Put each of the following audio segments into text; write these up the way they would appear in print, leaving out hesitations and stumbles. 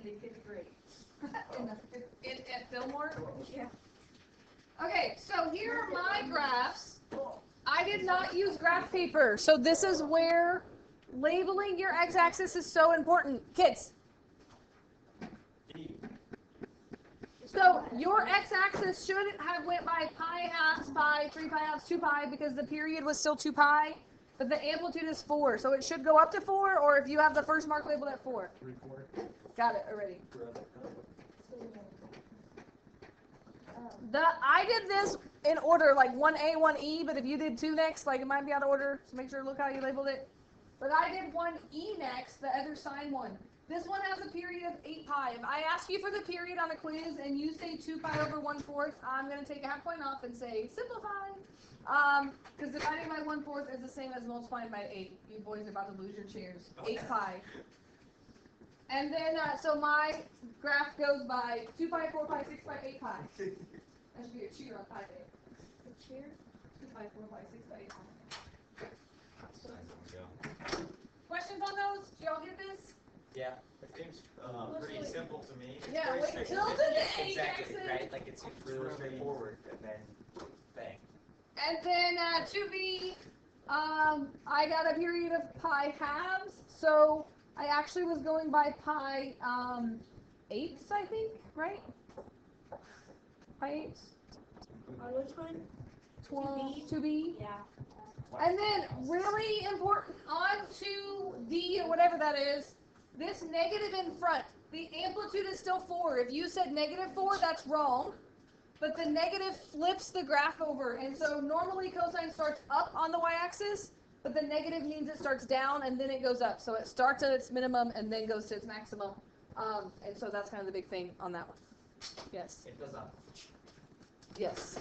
in the 5th grade. At Fillmore? Yeah. Okay, so here are my graphs. I did not use graph paper, so this is where labeling your x-axis is so important. Kids. So your x-axis should have went by pi halves, pi, 3 pi halves, 2 pi, because the period was still 2 pi, but the amplitude is 4. So it should go up to 4, or if you have the first mark labeled at 4. Got it already. I did this in order, like 1A, 1E, but if you did 2 next, like it might be out of order, so make sure to look how you labeled it. But I did 1E next, the other sign one. This one has a period of 8 pi. If I ask you for the period on a quiz and you say 2 pi over 1/4, I'm going to take a half point off and say simplify. Because dividing by 1/4 is the same as multiplying by 8. You boys are about to lose your chairs. 8 pi. And then, so my graph goes by 2 pi, 4 pi, 6 pi, 8 pi. That should be a cheer on Pi Day. A cheer? 2 pi, 4 pi, 6 pi, 8 pi. Questions on those? Did y'all get this? Yeah, it seems pretty simple to me. Yeah, wait till today. Exactly, right? Like it's really straightforward, and then bang. And then 2b, I got a period of pi halves, so I actually was going by pi eighths, I think, right? Pi eighths. Which one? 12, 2b. Yeah. And then, really important, on to D, or whatever that is, this negative in front. The amplitude is still 4. If you said -4, that's wrong. But the negative flips the graph over. And so normally cosine starts up on the y-axis, but the negative means it starts down and then it goes up. So it starts at its minimum and then goes to its maximum. And so that's kind of the big thing on that one. Yes? It goes up. Yes.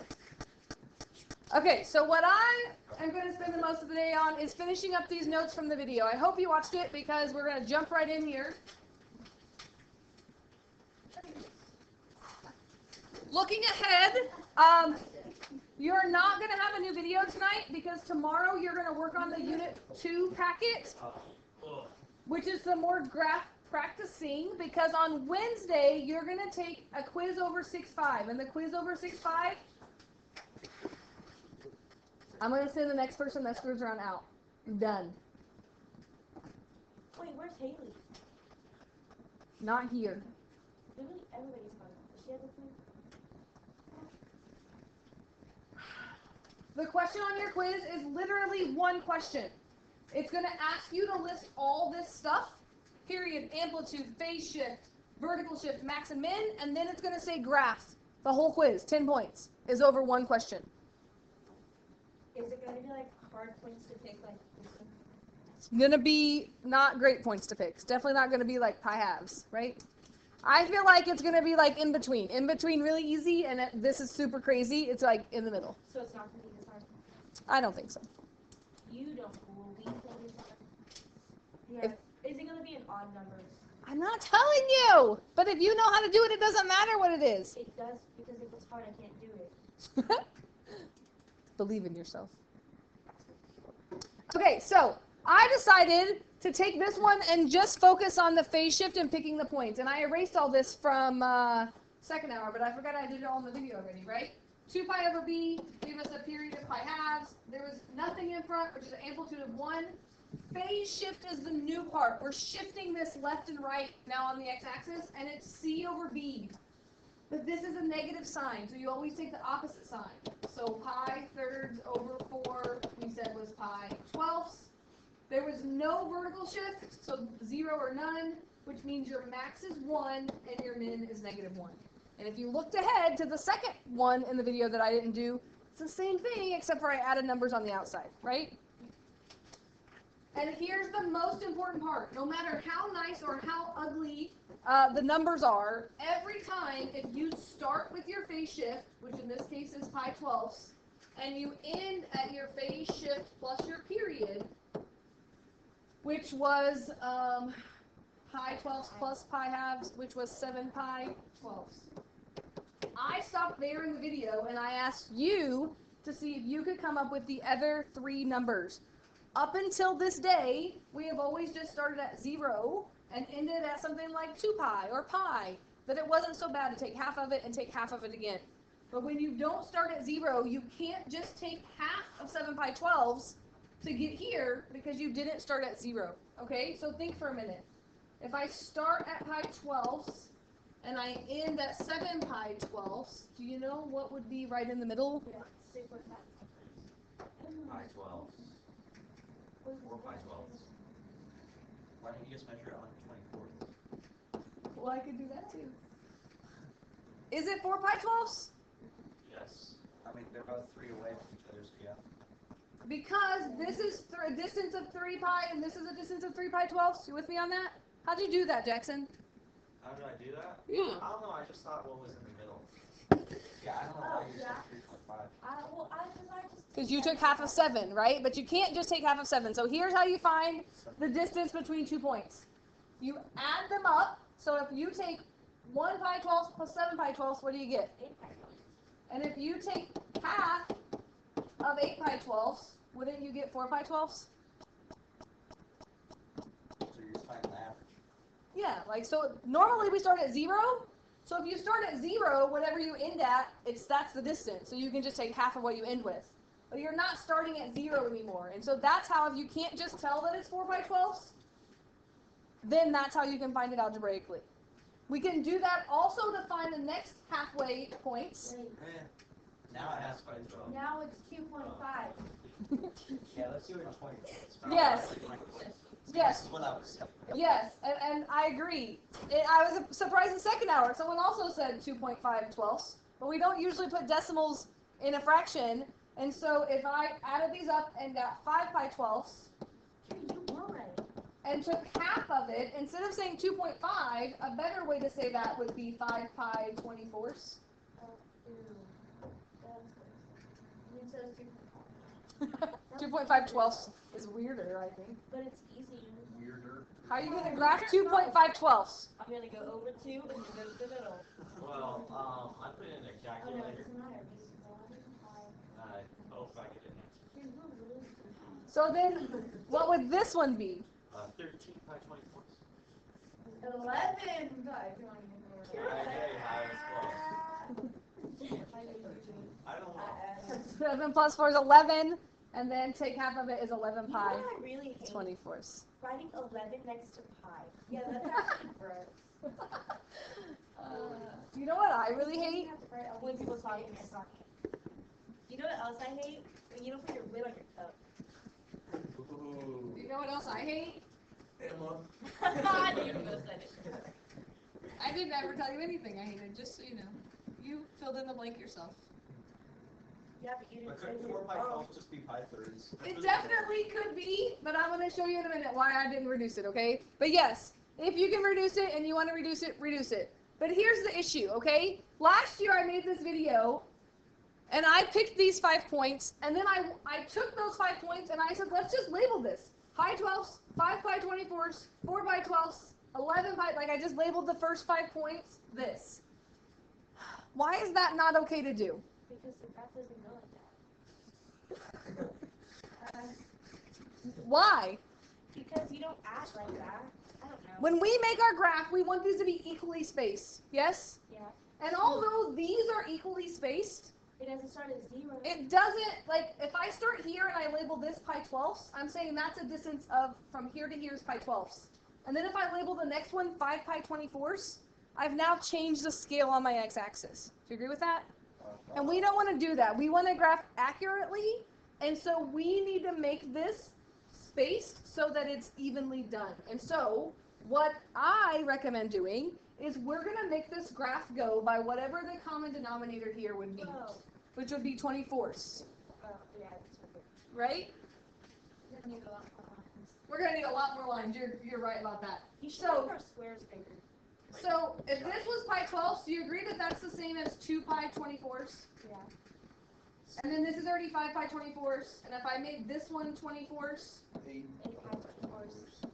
Okay, so what I am going to spend the most of the day on is finishing up these notes from the video. I hope you watched it because we're going to jump right in here. Looking ahead, you're not going to have a new video tonight because tomorrow you're going to work on the Unit 2 packet, which is some more graph practicing, because on Wednesday you're going to take a quiz over 6.5, and the quiz over 6.5, I'm going to send the next person that screws around out. Done. Wait, where's Haley? Not here. Everybody's fine. Does she have a thing? The question on your quiz is literally one question. It's going to ask you to list all this stuff, period, amplitude, phase shift, vertical shift, max and min, and then it's going to say graph. The whole quiz, 10 points, is over one question. Is it going to be like hard points to pick, like this one? It's going to be not great points to pick. It's definitely not going to be like pi halves, right? I feel like it's going to be like in between. In between really easy, and this is super crazy. It's like in the middle. So it's not going to be this hard? I don't think so. You don't fool. We think it's hard. Yeah. Is it going to be in odd numbers? I'm not telling you! But if you know how to do it, it doesn't matter what it is. It does, because if it's hard, I can't do it. Believe in yourself. Okay, so I decided to take this one and just focus on the phase shift and picking the points. And I erased all this from second hour, but I forgot I did it all in the video already, right? 2 pi over b gave us a period of pi halves. There was nothing in front, which is an amplitude of 1. Phase shift is the new part. We're shifting this left and right now on the x-axis, and it's c over b. But this is a negative sign, so you always take the opposite sign. So pi thirds over 4, we said was pi 12ths. There was no vertical shift, so 0 or none, which means your max is 1 and your min is -1. And if you looked ahead to the second one in the video that I didn't do, it's the same thing except for I added numbers on the outside, right? And here's the most important part. No matter how nice or how ugly the numbers are, every time if you start with your phase shift, which in this case is pi 12ths, and you end at your phase shift plus your period, which was pi 12ths plus pi halves, which was 7 pi 12ths. I stopped there in the video and I asked you to see if you could come up with the other 3 numbers. Up until this day, we have always just started at 0 and ended at something like 2 pi or pi, that it wasn't so bad to take half of it and take half of it again. But when you don't start at 0, you can't just take half of 7 pi 12ths to get here because you didn't start at 0. Okay, so think for a minute. If I start at pi 12ths and I end at 7 pi 12ths, do you know what would be right in the middle? Yeah, 6.5. Pi 12. 4 pi 12. Why don't you just measure it on 24? Well, I could do that too. Is it 4 pi 12ths? Yes. I mean, they're both 3 away from each other, so yeah. Because this is a distance of 3 pi and this is a distance of 3 pi 12ths. You with me on that? How'd you do that, Jackson? How did I do that? Yeah. I don't know, I just thought what was in the middle. Yeah, I don't know why you said 3.5. Because you took half of 7, right? But you can't just take half of 7. So here's how you find the distance between 2 points. You add them up. So if you take 1 pi 12ths plus 7 pi 12ths, what do you get? 8 pi 12. And if you take half of 8 pi 12ths, wouldn't you get 4 pi 12ths? So you're just finding the average. Yeah, like so normally we start at 0. So if you start at 0, whatever you end at, that's the distance. So you can just take half of what you end with. But you're not starting at 0 anymore. And so that's how, if you can't just tell that it's 4 pi 12ths, then that's how you can find it algebraically. We can do that also to find the next halfway points. Now it has pi 12. Now it's 2.5. Yeah, let's do it in 20. Yes. Yes. This is what I was saying. Yes, and I agree. I was surprised in second hour. Someone also said 2.5 12ths, but we don't usually put decimals in a fraction. And so if I added these up and got 5 pi 12ths and took half of it, instead of saying 2.5, a better way to say that would be 5 pi 24ths. It says 2.5 12ths is weirder, I think. but it's easy. Weirder. How are you going to graph 2.5 12ths? I'm gonna go over 2 and then go to the middle. Well, I put it in a Oh no, it calculator. doesn't matter. If I get it. So then, what would this one be? 13 pi 24. 11. I don't know. 7 plus 4 is 11, and then take half of it is 11 You know pi what I really hate? 24ths. Writing 11 next to pi. Yeah, that's actually gross. You know what I really hate? When people talk in their song. You know what else I hate? When you don't put your lid on your cup. Ooh. You know what else I hate? Emma. I knew you were gonna say it. I didn't ever tell you anything I hated, just so you know. You filled in the blank yourself. Yeah, but you didn't But say couldn't it. 4 pi 12 just be pi thirds? It definitely could be, but I'm going to show you in a minute why I didn't reduce it, okay? But yes, if you can reduce it and you want to reduce it, reduce it. But here's the issue, okay? Last year I made this video, and I picked these 5 points, and then I took those 5 points and I said, let's just label this. Pi 12ths, 5 pi 24ths, 4 pi 12ths, 11 pi, like I just labeled the first 5 points this. Why is that not okay to do? Because the graph doesn't go like that. Why? Because you don't act like that. I don't know. When we make our graph, we want these to be equally spaced, yes? Yeah. And although these are equally spaced, It doesn't start at 0. it doesn't, like, if I start here and I label this pi 12ths, I'm saying that's a distance of, from here to here is pi 12ths. And then if I label the next one 5 pi 24ths, I've now changed the scale on my x-axis. Do you agree with that? And we don't want to do that. We want to graph accurately, and so we need to make this spaced so that it's evenly done. And so what I recommend doing is we're going to make this graph go by whatever the common denominator here would be, Whoa. which would be 24ths, Oh, yeah, that's perfect. right? Then you go out for lines. We're going to need a lot more lines. You're right about that. You should So- make our squares bigger. So if this was pi 12ths, do you agree that that's the same as 2 pi 24ths? Yeah. And then this is already 5 pi 24ths, and if I made this one 24ths, 8 pi 24ths.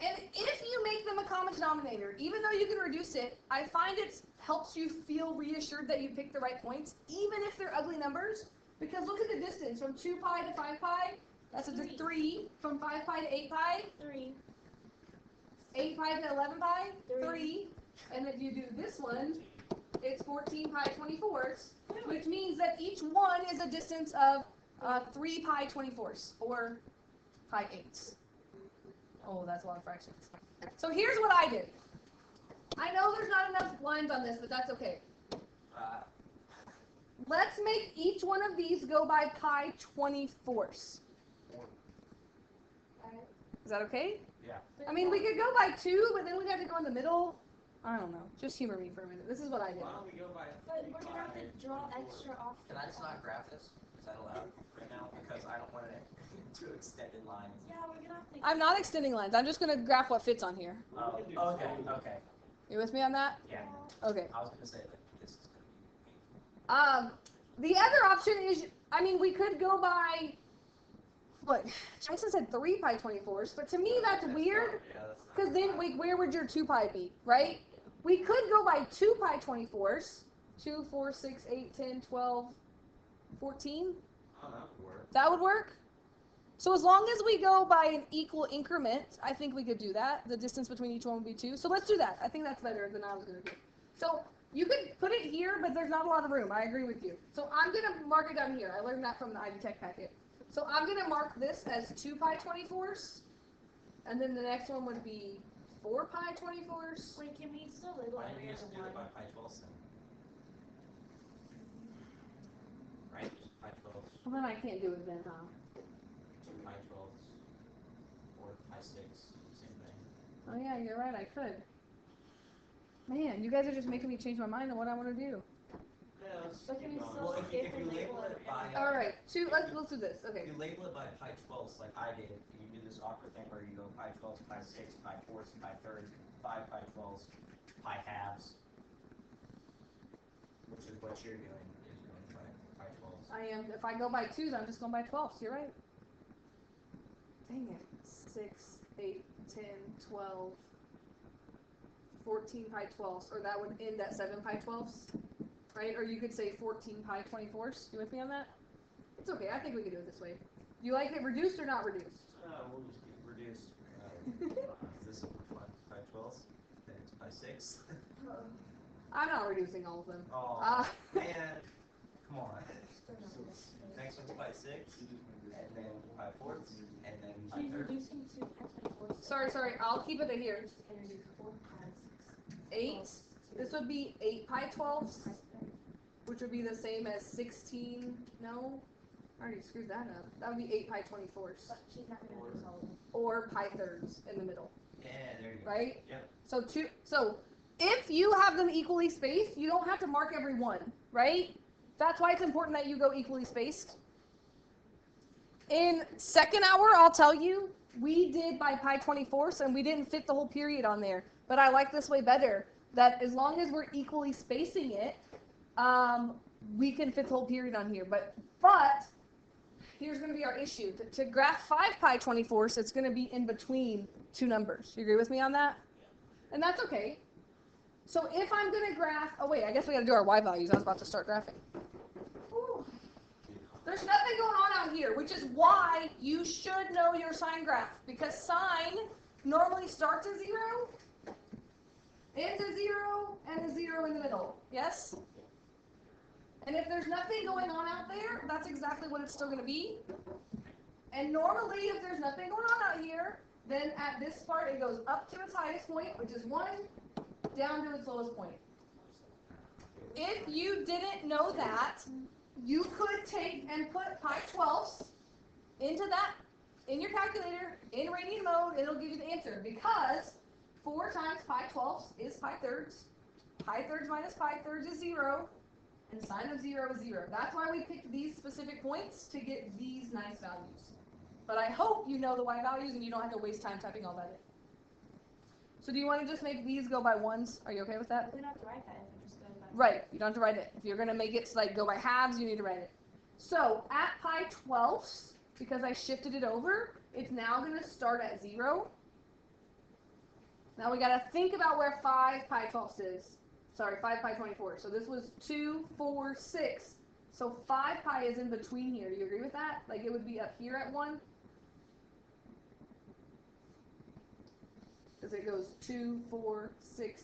and if you make them a common denominator, even though you can reduce it, I find it helps you feel reassured that you picked the right points, even if they're ugly numbers, because look at the distance from 2 pi to 5 pi, that's a 3, from 5 pi to 8 pi, 3. 8 pi to 11 pi? 3. 3. And if you do this one, it's 14 pi 24ths, which means that each one is a distance of 3 pi 24ths, or pi 8ths. Oh, that's a lot of fractions. So here's what I did. I know there's not enough lines on this, but that's okay. Let's make each one of these go by pi 24ths. Is that okay? Yeah. I mean, we could go by 2, but then we'd have to go in the middle. I don't know. Just humor me for a minute. This is what I did. Why don't we go by? But we're gonna have to draw extra off. Can I just not graph this? Is that allowed right now? Because I don't want it to extended lines. Yeah, we're gonna have to. I'm not extending lines. I'm just going to graph what fits on here. Oh, okay. You with me on that? Yeah. Okay. I was gonna say that this is gonna be The other option is, I mean, we could go by, what, Jason said 3 pi 24ths, but to me that's weird, because then where would your 2 pi be, right? We could go by 2 pi 24ths, 2, 4, 6, 8, 10, 12, 14. Oh, that would work. That would work? So as long as we go by an equal increment, I think we could do that. The distance between each one would be 2. So let's do that. I think that's better than I was going to do. So you could put it here, but there's not a lot of room. I agree with you. So I'm going to mark it down here. I learned that from the Ivy Tech packet. So I'm going to mark this as 2 pi 24ths. And then the next one would be 4 pi 24ths. Wait, can we still label Why didn't every you other just do it by one? pi 12 then? Right? Just pi 12. Well, then I can't do it then, huh? 2 pi 12s. Or pi 6. Same thing. Oh yeah, you're right. I could. Man, you guys are just making me change my mind on what I want to do. Yeah, let's But keep can we going. still Well, if you label label it by every- All right, let's do this. Okay. If you label it by pi 12s like I did, and you do this awkward thing where you go pi 12s, pi 6, pi 4s, pi 3rds, 5 pi 12s, pi halves, which is what you're doing, is going by pi 12s. I am. If I go by 2s, I'm just going by 12s. You're right. Dang it. 6, 8, 10, 12, 14 pi 12s, or that would end at 7 pi 12s, right? Or you could say 14 pi 24s. You with me on that? It's okay. I think we can do it this way. You like it reduced or not reduced? We'll just reduce. Is this pi 12s? Then it's pi 6. I'm not reducing all of them. Oh, man. Come on. Next one's pi 6, and then pi 4s, and then pi She's 3rds. reducing to Sorry. I'll keep it here. and reduce 4 pi 8. This would be 8 pi 12s, which would be the same as 16. No, I already screwed that up. That would be 8 pi 24s, But she's not gonna reduce all of them. or pi 3rds in the middle, Yeah, there you go. right? Yep. So if you have them equally spaced, you don't have to mark every one, right? That's why it's important that you go equally spaced. In second hour, I'll tell you, we did by pi 24ths, and we didn't fit the whole period on there. But I like this way better, that as long as we're equally spacing it, we can fit the whole period on here. But here's going to be our issue. To graph 5 pi 24ths, it's going to be in between two numbers. You agree with me on that? And that's okay. So if I'm going to graph, oh wait, I guess we got to do our y values. I was about to start graphing. Whew. There's nothing going on out here, which is why you should know your sine graph, because sine normally starts at 0, ends at 0, and a 0 in the middle. Yes? And if there's nothing going on out there, that's exactly what it's still going to be. And normally, if there's nothing going on out here, then at this part, it goes up to its highest point, which is 1, down to its lowest point. If you didn't know that, you could take and put pi 12ths into that, in your calculator, in radian mode, it'll give you the answer, because 4 times pi 12ths is pi 3rds. Pi 3rds minus pi 3rds is 0, and sine of 0 is 0. That's why we picked these specific points, to get these nice values. But I hope you know the y values and you don't have to waste time typing all that in. So do you want to just make these go by 1s? Are you okay with that? We don't have to write that if it just goes by. Right, you don't have to write it. If you're going to make it like go by halves, you need to write it. So at pi 12ths, because I shifted it over, it's now going to start at 0. Now we got to think about where 5 pi 12ths is. Sorry, 5 pi 24. So this was 2, 4, 6. So 5 pi is in between here. Do you agree with that? Like it would be up here at 1. because it goes 2, 4, 6.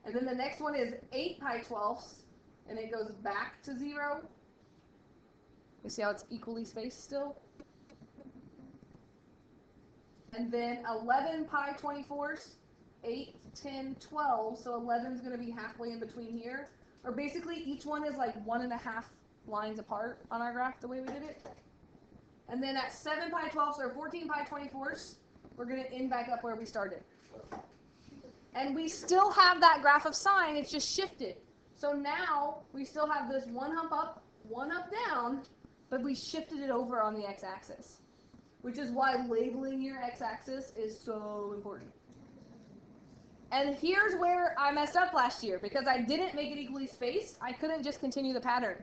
And then the next one is 8 pi 12ths, and it goes back to 0. You see how it's equally spaced still? And then 11 pi 24ths, 8, 10, 12. So 11 is going to be halfway in between here. Or basically each one is like 1.5 lines apart on our graph the way we did it. And then at 7 pi 12ths or 14 pi 24ths, we're going to end back up where we started. And we still have that graph of sine, it's just shifted. So now we still have this one hump up, one up down, but we shifted it over on the x-axis. Which is why labeling your x-axis is so important. And here's where I messed up last year, because I didn't make it equally spaced. I couldn't just continue the pattern.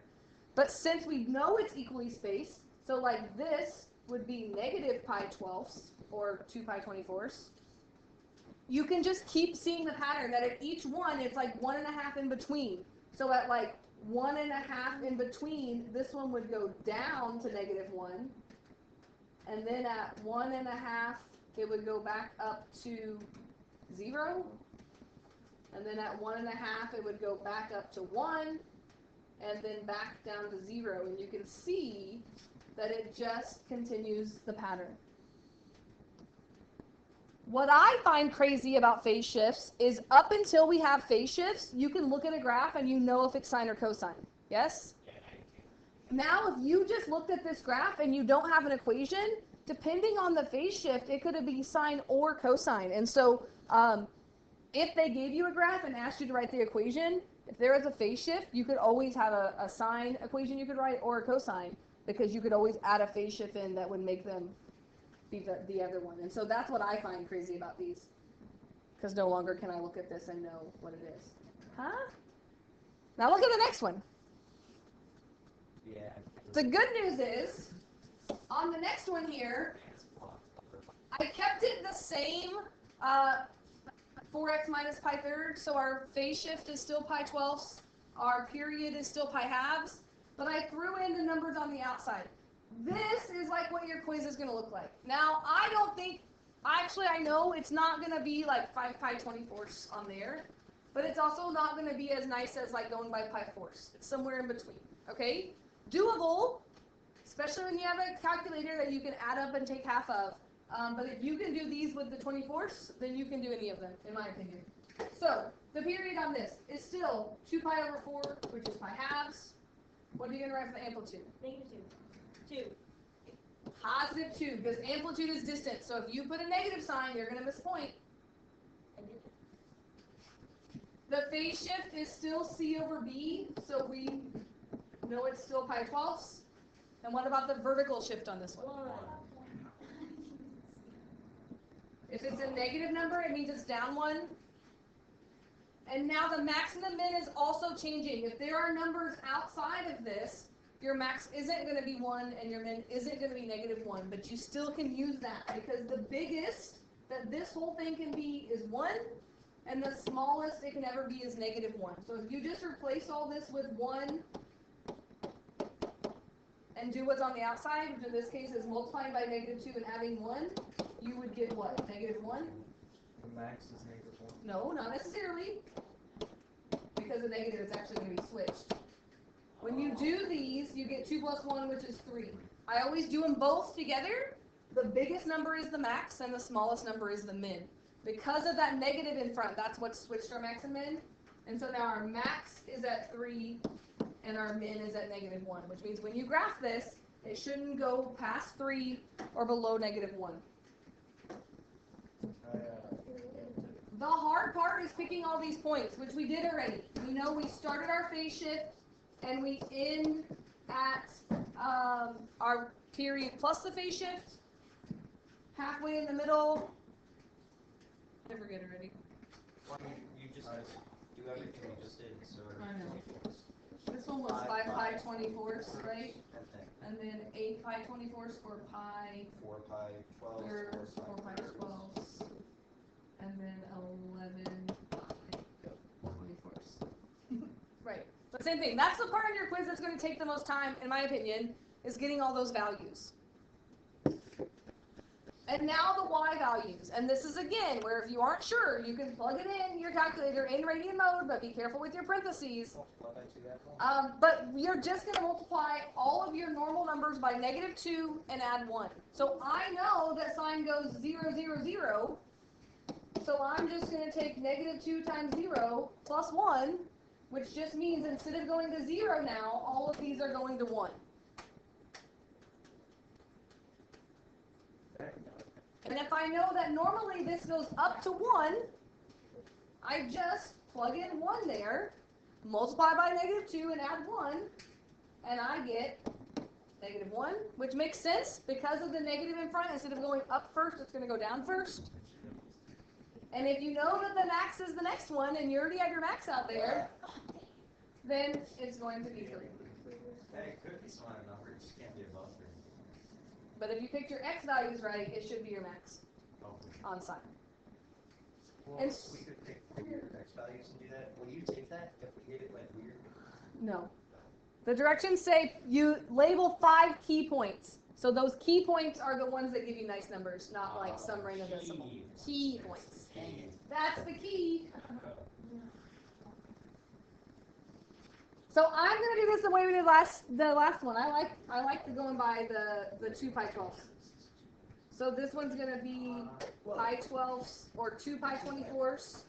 But since we know it's equally spaced, so like this would be negative pi 12ths, or 2 pi 24ths, you can just keep seeing the pattern that at each one, it's like 1.5 in between. So at like 1.5 in between, this one would go down to -1. And then at 1.5, it would go back up to 0. And then at 1.5, it would go back up to 1. And then back down to 0. And you can see that it just continues the pattern. What I find crazy about phase shifts is up until we have phase shifts, you can look at a graph and you know if it's sine or cosine. Yes? Now, if you just looked at this graph and you don't have an equation, depending on the phase shift, it could be sine or cosine. And so if they gave you a graph and asked you to write the equation, if there is a phase shift, you could always have a sine equation you could write or a cosine, because you could always add a phase shift in that would make them be the other one. And so that's what I find crazy about these, because no longer can I look at this and know what it is. Huh? Now look at the next one. Yeah. The good news is, on the next one here, I kept it the same 4x minus pi thirds, so our phase shift is still pi 12ths, our period is still pi halves, but I threw in the numbers on the outside. This is like what your quiz is going to look like. Now, I don't think, actually I know it's not going to be like 5 pi 24ths on there, but it's also not going to be as nice as like going by pi fourths. It's somewhere in between, okay? Doable, especially when you have a calculator that you can add up and take half of. But if you can do these with the 24ths, then you can do any of them, in my opinion. So, the period on this is still 2 pi over 4, which is pi halves. What are you going to write for the amplitude? -2. Positive 2, because amplitude is distance. So if you put a negative sign, you're going to miss a point. The phase shift is still C over B, so we know it's still pi 12ths. And what about the vertical shift on this one? If it's a negative number, it means it's down 1. And now the max and the min is also changing. If there are numbers outside of this, your max isn't going to be 1 and your min isn't going to be -1, but you still can use that, because the biggest that this whole thing can be is 1, and the smallest it can ever be is -1. So if you just replace all this with 1 and do what's on the outside, which in this case is multiplying by -2 and adding 1, you would get what? -1? The max is -1. No, not necessarily, because the negative is actually going to be switched. When you do these, you get 2 plus 1, which is 3. I always do them both together. The biggest number is the max, and the smallest number is the min. Because of that negative in front, that's what's switched our max and min. And so now our max is at 3, and our min is at -1, which means when you graph this, it shouldn't go past 3 or below -1. The hard part is picking all these points, which we did already. We know we started our phase shift, and we end at our period plus the phase shift, halfway in the middle. I forget already. Well, you just do everything you just did, so. I know. This one was 5 pi 24ths, right? And then 8 pi 24ths, or pi 4 pi 12. thirds, 4 pi 12ths, and then 11 pi 24ths. Right. But same thing. That's the part in your quiz that's going to take the most time, in my opinion, is getting all those values. And now the y values. And this is again where if you aren't sure, you can plug it in your calculator in radian mode, but be careful with your parentheses. Multiply by 2 that one. But you're just going to multiply all of your normal numbers by -2 and add 1. So I know that sine goes 0, 0, 0. So I'm just going to take -2 times 0 plus 1, which just means instead of going to 0 now, all of these are going to 1. And if I know that normally this goes up to 1, I just plug in 1 there, multiply by -2 and add 1, and I get -1, which makes sense because of the negative in front. Instead of going up first, it's going to go down first. And if you know that the max is the next one, and you already have your max out there, then it's going to be 3. Hey, it could be some other number, it just can't be above 3. But if you picked your x values right, it should be your max Oh, on sine. Well, And we could pick weird x values and do that. Will you take that if we get it like weird? No. The directions say you label 5 key points. So those key points are the ones that give you nice numbers, not like some random decimal. Key points. That's the key. So I'm gonna do this the way we did the last one. I like going by the 2 pi 12ths. So this one's gonna be pi 12ths or 2 pi 24ths.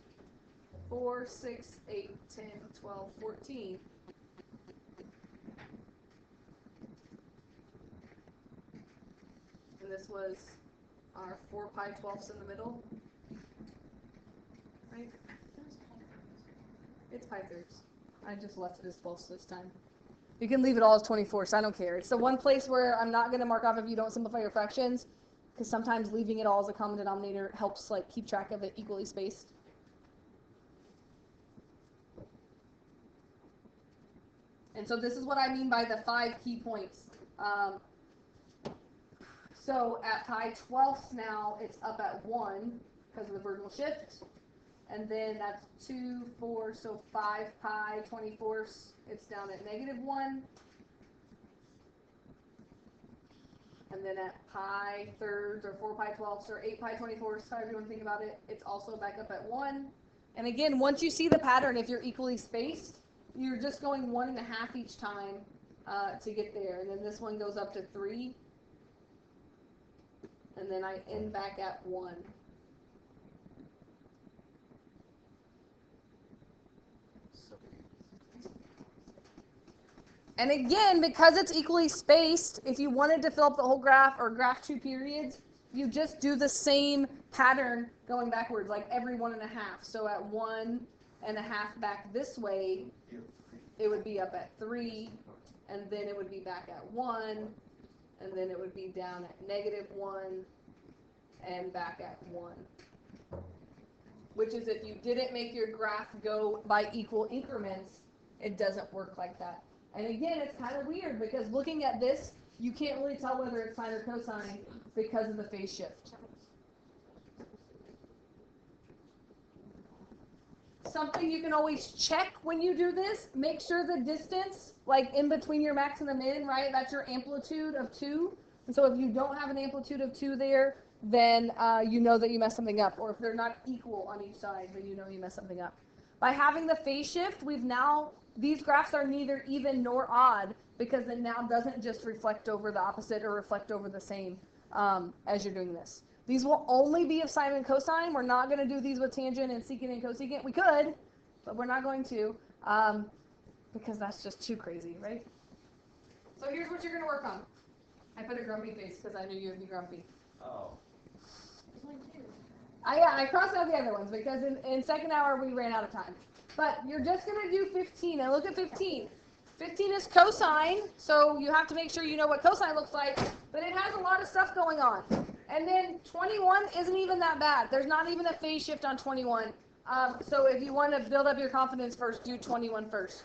4, 6, 8, 10, 12, 14. And this was our 4 pi 12ths in the middle. Right? It's pi thirds. I just left it as 12ths this time. You can leave it all as 24ths. I don't care. It's the one place where I'm not going to mark off if you don't simplify your fractions, because sometimes leaving it all as a common denominator helps like keep track of it equally spaced. And so this is what I mean by the 5 key points. So at pi 12ths now, it's up at 1 because of the virginal shift. And then that's 2, 4, so 5 pi 24ths, it's down at -1. And then at pi thirds or 4 pi 12ths or 8 pi 24ths, however you want to think about it, it's also back up at 1. And again, once you see the pattern, if you're equally spaced, you're just going 1.5 each time to get there. And then this one goes up to 3. And then I end back at 1. And again, because it's equally spaced, if you wanted to fill up the whole graph or graph 2 periods, you just do the same pattern going backwards, like every 1.5. So at 1.5 back this way, it would be up at 3, and then it would be back at 1, and then it would be down at -1, and back at 1. Which is if you didn't make your graph go by equal increments, it doesn't work like that. And again, it's kind of weird because looking at this, you can't really tell whether it's sine or cosine because of the phase shift. Something you can always check when you do this, make sure the distance, like in between your max and the min, right, that's your amplitude of 2. And so if you don't have an amplitude of 2 there, then you know that you messed something up. Or if they're not equal on each side, then you know you messed something up. By having the phase shift, these graphs are neither even nor odd because it now doesn't just reflect over the opposite or reflect over the same as you're doing this. These will only be of sine and cosine. We're not going to do these with tangent and secant and cosecant. We could, but we're not going to because that's just too crazy, right? So here's what you're going to work on. I put a grumpy face because I knew you would be grumpy. Oh. I crossed out the other ones because in second hour we ran out of time. But you're just going to do 15. And look at 15. 15 is cosine, so you have to make sure you know what cosine looks like. But it has a lot of stuff going on. And then 21 isn't even that bad. There's not even a phase shift on 21. So if you want to build up your confidence first, do 21 first.